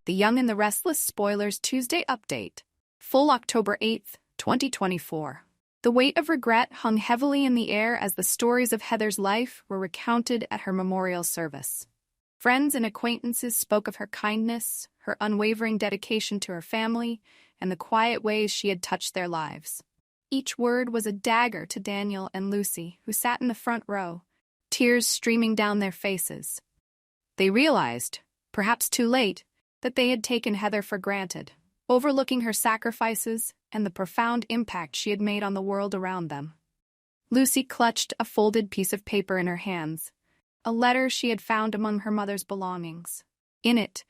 The Young and the Restless Spoilers Tuesday Update. Full October 8th, 2024. The weight of regret hung heavily in the air as the stories of Heather's life were recounted at her memorial service. Friends and acquaintances spoke of her kindness, her unwavering dedication to her family, and the quiet ways she had touched their lives. Each word was a dagger to Daniel and Lucy, who sat in the front row, tears streaming down their faces. They realized, perhaps too late, that they had taken Heather for granted, overlooking her sacrifices and the profound impact she had made on the world around them. Lucy clutched a folded piece of paper in her hands, a letter she had found among her mother's belongings. In it,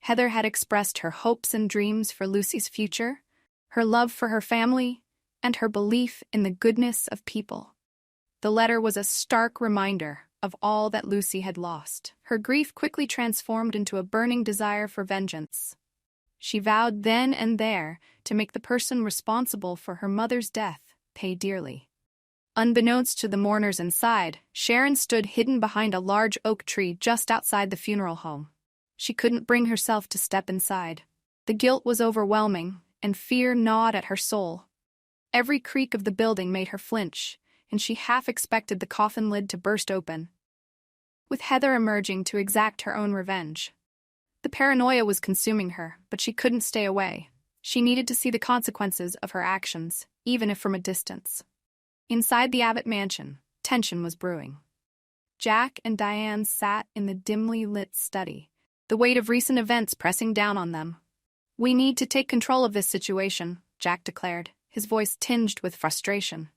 Heather had expressed her hopes and dreams for Lucy's future, her love for her family, and her belief in the goodness of people. The letter was a stark reminder of all that Lucy had lost. Her grief quickly transformed into a burning desire for vengeance. She vowed then and there to make the person responsible for her mother's death pay dearly. Unbeknownst to the mourners inside, Sharon stood hidden behind a large oak tree just outside the funeral home. She couldn't bring herself to step inside. The guilt was overwhelming, and fear gnawed at her soul. Every creak of the building made her flinch, and she half expected the coffin lid to burst open, with Heather emerging to exact her own revenge. The paranoia was consuming her, but she couldn't stay away. She needed to see the consequences of her actions, even if from a distance. Inside the Abbott mansion, tension was brewing. Jack and Diane sat in the dimly lit study, the weight of recent events pressing down on them. "We need to take control of this situation," Jack declared, his voice tinged with frustration.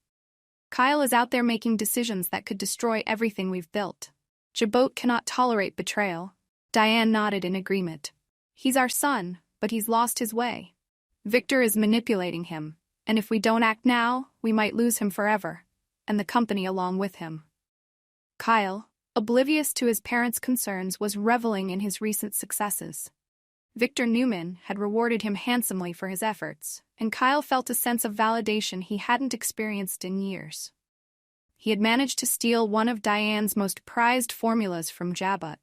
"Kyle is out there making decisions that could destroy everything we've built. Abbott cannot tolerate betrayal." Diane nodded in agreement. "He's our son, but he's lost his way. Victor is manipulating him, and if we don't act now, we might lose him forever, and the company along with him." Kyle, oblivious to his parents' concerns, was reveling in his recent successes. Victor Newman had rewarded him handsomely for his efforts, and Kyle felt a sense of validation he hadn't experienced in years. He had managed to steal one of Diane's most prized formulas from Abbott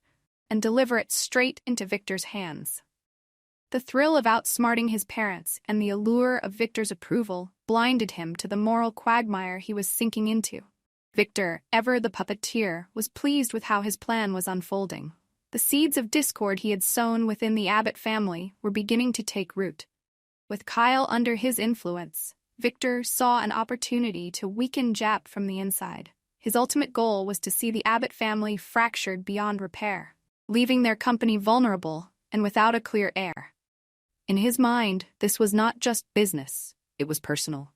and deliver it straight into Victor's hands. The thrill of outsmarting his parents and the allure of Victor's approval blinded him to the moral quagmire he was sinking into. Victor, ever the puppeteer, was pleased with how his plan was unfolding. The seeds of discord he had sown within the Abbott family were beginning to take root. With Kyle under his influence, Victor saw an opportunity to weaken Jap from the inside. His ultimate goal was to see the Abbott family fractured beyond repair, leaving their company vulnerable and without a clear heir. In his mind, this was not just business, it was personal.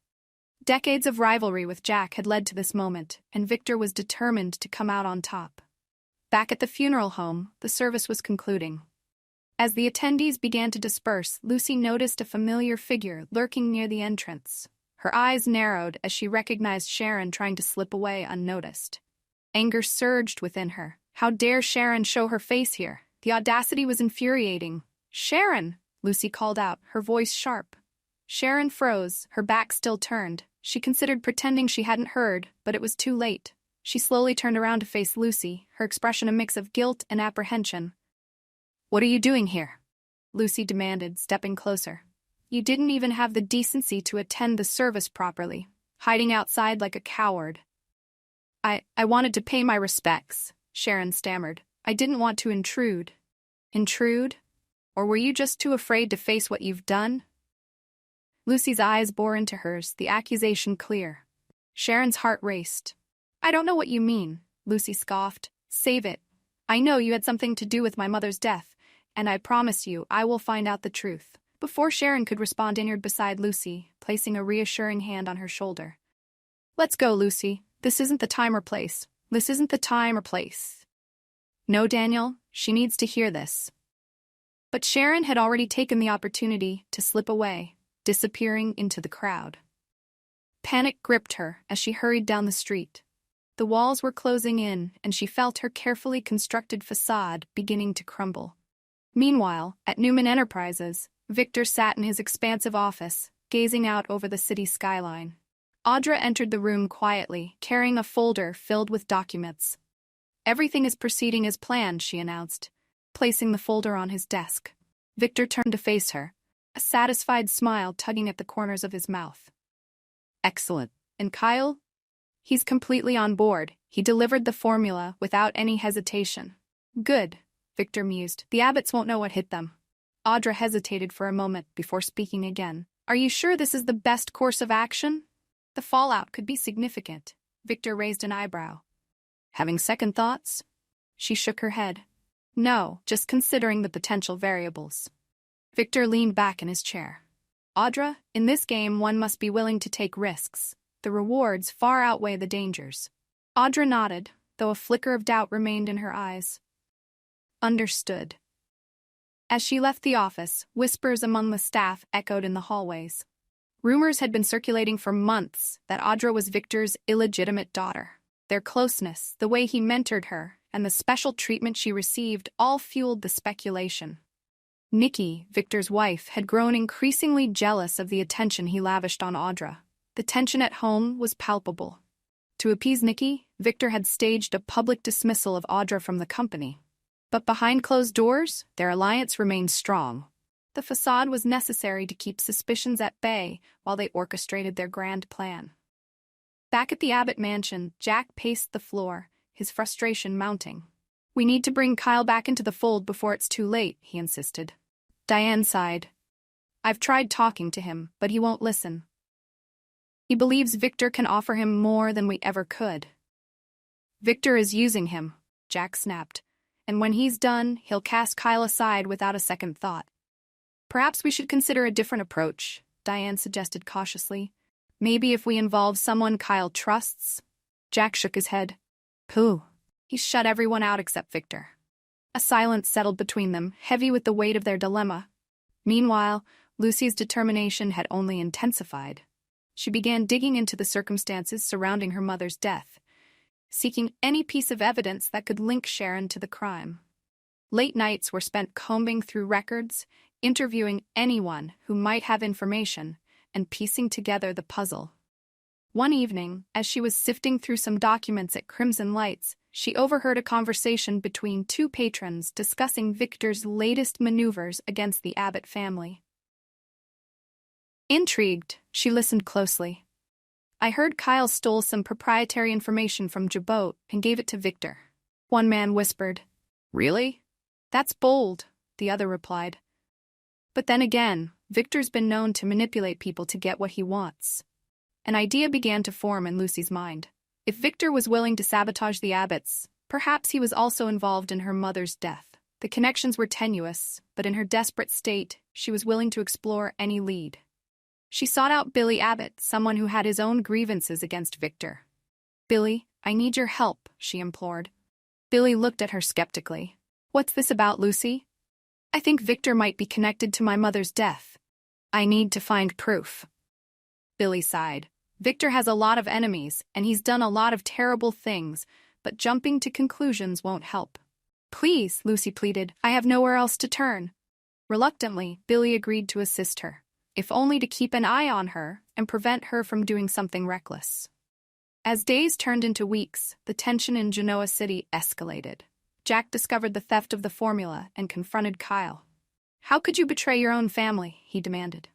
Decades of rivalry with Jack had led to this moment, and Victor was determined to come out on top. Back at the funeral home, the service was concluding. As the attendees began to disperse, Lucy noticed a familiar figure lurking near the entrance. Her eyes narrowed as she recognized Sharon trying to slip away unnoticed. Anger surged within her. How dare Sharon show her face here? The audacity was infuriating. "Sharon!" Lucy called out, her voice sharp. Sharon froze, her back still turned. She considered pretending she hadn't heard, but it was too late. She slowly turned around to face Lucy, her expression a mix of guilt and apprehension. "What are you doing here?" Lucy demanded, stepping closer. "You didn't even have the decency to attend the service properly, hiding outside like a coward." I wanted to pay my respects," Sharon stammered. "I didn't want to intrude." "Intrude? Or were you just too afraid to face what you've done?" Lucy's eyes bore into hers, the accusation clear. Sharon's heart raced. "I don't know what you mean," Lucy scoffed. "Save it. I know you had something to do with my mother's death, and I promise you I will find out the truth." Before Sharon could respond, Inard beside Lucy, placing a reassuring hand on her shoulder. "Let's go, Lucy. This isn't the time or place. This isn't the time or place." "No, Daniel, she needs to hear this." But Sharon had already taken the opportunity to slip away, disappearing into the crowd. Panic gripped her as she hurried down the street. The walls were closing in, and she felt her carefully constructed facade beginning to crumble. Meanwhile, at Newman Enterprises, Victor sat in his expansive office, gazing out over the city skyline. Audra entered the room quietly, carrying a folder filled with documents. "Everything is proceeding as planned," she announced, placing the folder on his desk. Victor turned to face her, a satisfied smile tugging at the corners of his mouth. Excellent. And Kyle? He's completely on board. He delivered the formula without any hesitation. Good, Victor mused. The Abbotts won't know what hit them. Audra hesitated for a moment before speaking again. Are you sure this is the best course of action? The fallout could be significant. Victor raised an eyebrow. Having second thoughts? She shook her head. No, just considering the potential variables. Victor leaned back in his chair. Audra, in this game one must be willing to take risks. The rewards far outweigh the dangers. Audra nodded, though a flicker of doubt remained in her eyes. Understood. As she left the office, whispers among the staff echoed in the hallways. Rumors had been circulating for months that Audra was Victor's illegitimate daughter. Their closeness, the way he mentored her, and the special treatment she received all fueled the speculation. Nikki, Victor's wife, had grown increasingly jealous of the attention he lavished on Audra. The tension at home was palpable. To appease Nikki, Victor had staged a public dismissal of Audra from the company. But behind closed doors, their alliance remained strong. The facade was necessary to keep suspicions at bay while they orchestrated their grand plan. Back at the Abbott mansion, Jack paced the floor, his frustration mounting. We need to bring Kyle back into the fold before it's too late, he insisted. Diane sighed. I've tried talking to him, but he won't listen. He believes Victor can offer him more than we ever could. Victor is using him, Jack snapped. And when he's done, he'll cast Kyle aside without a second thought. Perhaps we should consider a different approach, Diane suggested cautiously. Maybe if we involve someone Kyle trusts? Jack shook his head. Pooh. He shut everyone out except Victor. A silence settled between them, heavy with the weight of their dilemma. Meanwhile, Lucy's determination had only intensified. She began digging into the circumstances surrounding her mother's death, seeking any piece of evidence that could link Sharon to the crime. Late nights were spent combing through records, interviewing anyone who might have information, and piecing together the puzzle. One evening, as she was sifting through some documents at Crimson Lights, she overheard a conversation between two patrons discussing Victor's latest maneuvers against the Abbott family. Intrigued, she listened closely. I heard Kyle stole some proprietary information from Abbott and gave it to Victor. One man whispered. Really? That's bold, the other replied. But then again, Victor's been known to manipulate people to get what he wants. An idea began to form in Lucy's mind. If Victor was willing to sabotage the Abbotts, perhaps he was also involved in her mother's death. The connections were tenuous, but in her desperate state, she was willing to explore any lead. She sought out Billy Abbott, someone who had his own grievances against Victor. Billy, I need your help, she implored. Billy looked at her skeptically. What's this about, Lucy? I think Victor might be connected to my mother's death. I need to find proof. Billy sighed. Victor has a lot of enemies, and he's done a lot of terrible things, but jumping to conclusions won't help. Please, Lucy pleaded, I have nowhere else to turn. Reluctantly, Billy agreed to assist her, if only to keep an eye on her and prevent her from doing something reckless. As days turned into weeks, the tension in Genoa City escalated. Jack discovered the theft of the formula and confronted Kyle. How could you betray your own family? He demanded.